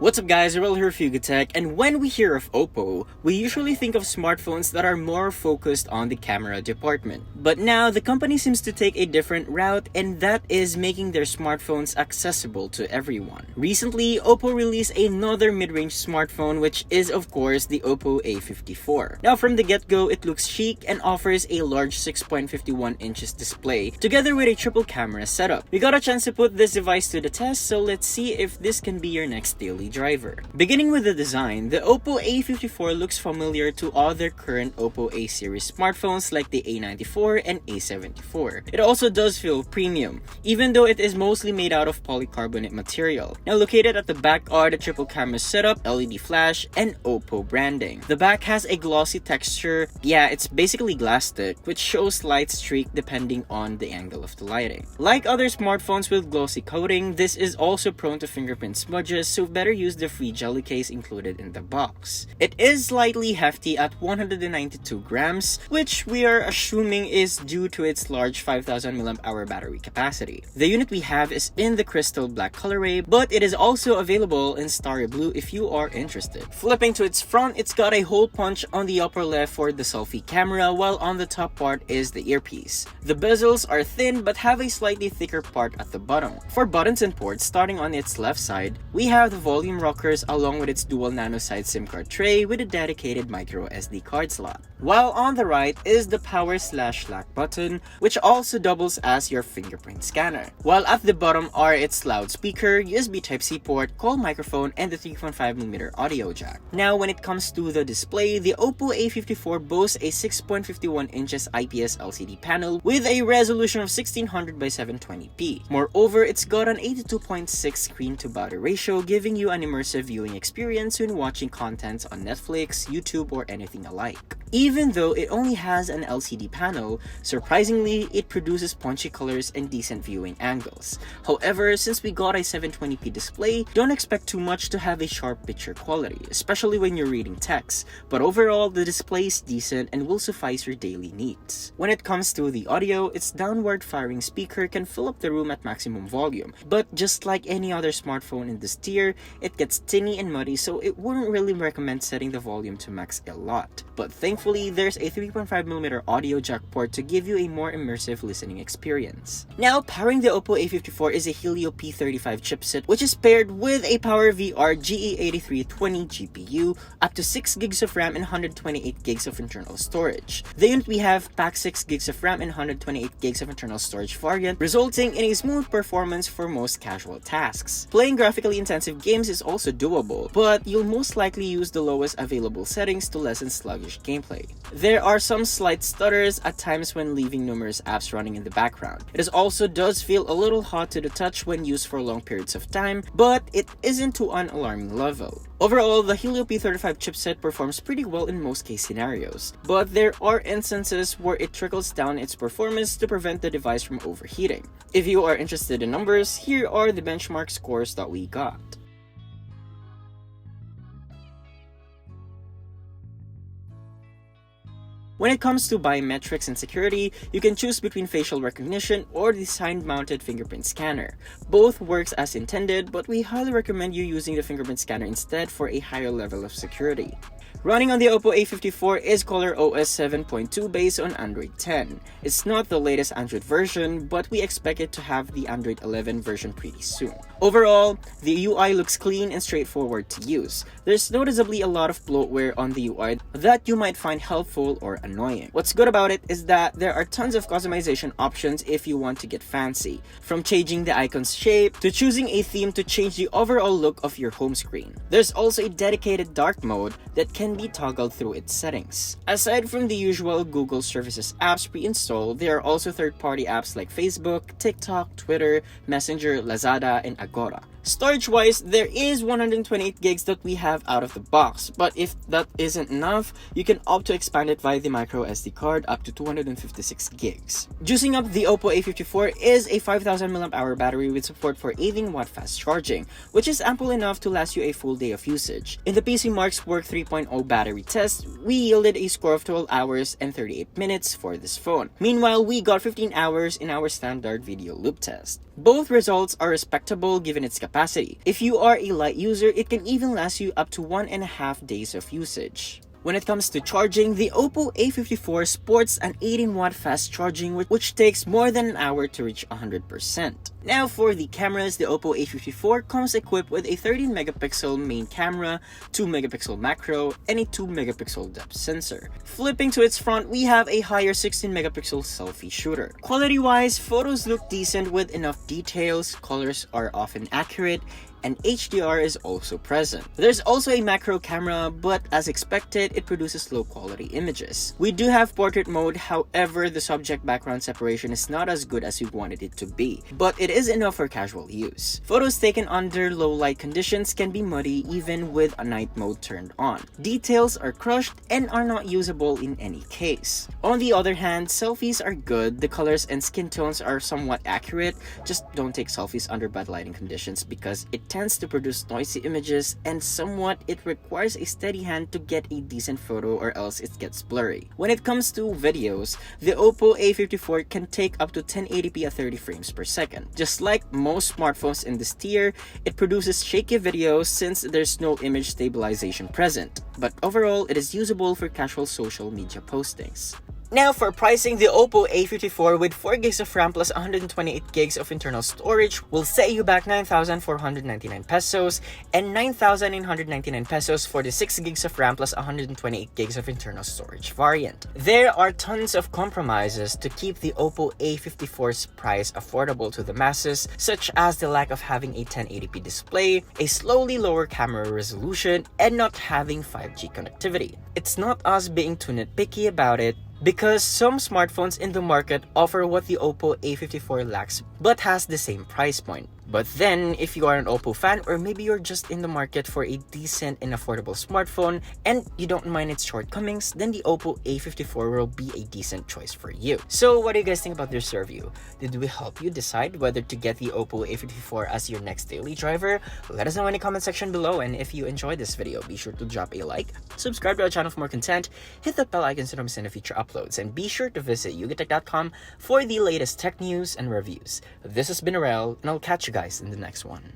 What's up guys, Earl here, Fugatech, and when we hear of Oppo, we usually think of smartphones that are more focused on the camera department. But now, the company seems to take a different route, and that is making their smartphones accessible to everyone. Recently, Oppo released another mid-range smartphone, which is of course the Oppo A54. Now from the get-go, it looks chic and offers a large 6.51 inches display, together with a triple camera setup. We got a chance to put this device to the test, so let's see if this can be your next daily driver. Beginning with the design, the Oppo A54 looks familiar to other current Oppo A series smartphones like the A94 and A74. It also does feel premium, even though it is mostly made out of polycarbonate material. Now located at the back are the triple camera setup, LED flash, and Oppo branding. The back has a glossy texture, yeah, it's basically glass stick, which shows slight streak depending on the angle of the lighting. Like other smartphones with glossy coating, this is also prone to fingerprint smudges, so better use the free jelly case included in the box. It is slightly hefty at 192 grams, which we are assuming is due to its large 5000 mAh battery capacity. The unit we have is in the crystal black colorway, but it is also available in starry blue if you are interested. Flipping to its front, it's got a hole punch on the upper left for the selfie camera, while on the top part is the earpiece. The bezels are thin but have a slightly thicker part at the bottom. For buttons and ports, starting on its left side, we have the volume rockers along with its dual nano side SIM card tray with a dedicated micro SD card slot. While on the right is the power/lock button, which also doubles as your fingerprint scanner. While at the bottom are its loudspeaker, USB Type-C port, call microphone, and the 3.5mm audio jack. Now when it comes to the display, the Oppo A54 boasts a 6.51 inches IPS LCD panel with a resolution of 1600 by 720p. Moreover, it's got an 82.6 screen to body ratio, giving you an immersive viewing experience when watching content on Netflix, YouTube, or anything alike. Even though it only has an LCD panel, surprisingly, it produces punchy colors and decent viewing angles. However, since we got a 720p display, don't expect too much to have a sharp picture quality, especially when you're reading text, but overall, the display is decent and will suffice your daily needs. When it comes to the audio, its downward firing speaker can fill up the room at maximum volume, but just like any other smartphone in this tier, it gets tinny and muddy, so it wouldn't really recommend setting the volume to max a lot. But thankfully, there's a 3.5mm audio jack port to give you a more immersive listening experience. Now, powering the Oppo A54 is a Helio P35 chipset, which is paired with a PowerVR GE8320 GPU, up to 6GB of RAM and 128GB of internal storage. The unit we have packs 6GB of RAM and 128GB of internal storage variant, resulting in a smooth performance for most casual tasks. Playing graphically intensive games is also doable, but you'll most likely use the lowest available settings to lessen sluggish gameplay. There are some slight stutters at times when leaving numerous apps running in the background. It also does feel a little hot to the touch when used for long periods of time, but it isn't to an alarming level. Overall, the Helio P35 chipset performs pretty well in most case scenarios, but there are instances where it trickles down its performance to prevent the device from overheating. If you are interested in numbers, here are the benchmark scores that we got. When it comes to biometrics and security, you can choose between facial recognition or the side-mounted fingerprint scanner. Both works as intended, but we highly recommend you using the fingerprint scanner instead for a higher level of security. Running on the Oppo A54 is ColorOS 7.2 based on Android 10. It's not the latest Android version, but we expect it to have the Android 11 version pretty soon. Overall, the UI looks clean and straightforward to use. There's noticeably a lot of bloatware on the UI that you might find helpful or annoying. What's good about it is that there are tons of customization options if you want to get fancy, from changing the icon's shape to choosing a theme to change the overall look of your home screen. There's also a dedicated dark mode that can be toggled through its settings. Aside from the usual Google Services apps pre-installed, there are also third-party apps like Facebook, TikTok, Twitter, Messenger, Lazada, and Agora. Storage-wise, there is 128GB that we have out of the box, but if that isn't enough, you can opt to expand it via the micro SD card up to 256GB. Juicing up the Oppo A54 is a 5000 mAh battery with support for 18W fast charging, which is ample enough to last you a full day of usage. In the PCMark's Work 3.0 battery test, we yielded a score of 12 hours and 38 minutes for this phone. Meanwhile, we got 15 hours in our standard video loop test. Both results are respectable given its capacity capacity. If you are a light user, it can even last you up to 1.5 days of usage. When it comes to charging, the Oppo A54 sports an 18-watt fast charging which takes more than an hour to reach 100%. Now for the cameras, the Oppo A54 comes equipped with a 13-megapixel main camera, 2-megapixel macro, and a 2-megapixel depth sensor. Flipping to its front, we have a higher 16-megapixel selfie shooter. Quality-wise, photos look decent with enough details, colors are often accurate, and HDR is also present. There's also a macro camera, but as expected, it produces low quality images. We do have portrait mode, however, the subject background separation is not as good as we wanted it to be, but it is enough for casual use. Photos taken under low light conditions can be muddy even with a night mode turned on. Details are crushed and are not usable in any case. On the other hand, selfies are good, the colors and skin tones are somewhat accurate, just don't take selfies under bad lighting conditions because it tends to produce noisy images and somewhat it requires a steady hand to get a decent photo or else it gets blurry. When it comes to videos, the Oppo A54 can take up to 1080p at 30 frames per second. Just like most smartphones in this tier, it produces shaky videos since there's no image stabilization present, but overall it is usable for casual social media postings. Now for pricing, the Oppo A54 with 4GB of RAM plus 128GB of internal storage will set you back 9,499 pesos and 9,999 pesos for the 6GB of RAM plus 128GB of internal storage variant. There are tons of compromises to keep the Oppo A54's price affordable to the masses, such as the lack of having a 1080p display, a slowly lower camera resolution, and not having 5G connectivity. It's not us being too nitpicky about it, because some smartphones in the market offer what the Oppo A54 lacks but has the same price point. But then, if you are an Oppo fan or maybe you're just in the market for a decent and affordable smartphone and you don't mind its shortcomings, then the Oppo A54 will be a decent choice for you. So what do you guys think about this review? Did we help you decide whether to get the Oppo A54 as your next daily driver? Let us know in the comment section below, and if you enjoyed this video, be sure to drop a like, subscribe to our channel for more content, hit that bell icon so don't miss any future uploads, and be sure to visit yugatech.com for the latest tech news and reviews. This has been Arel, and I'll catch you guys in the next one.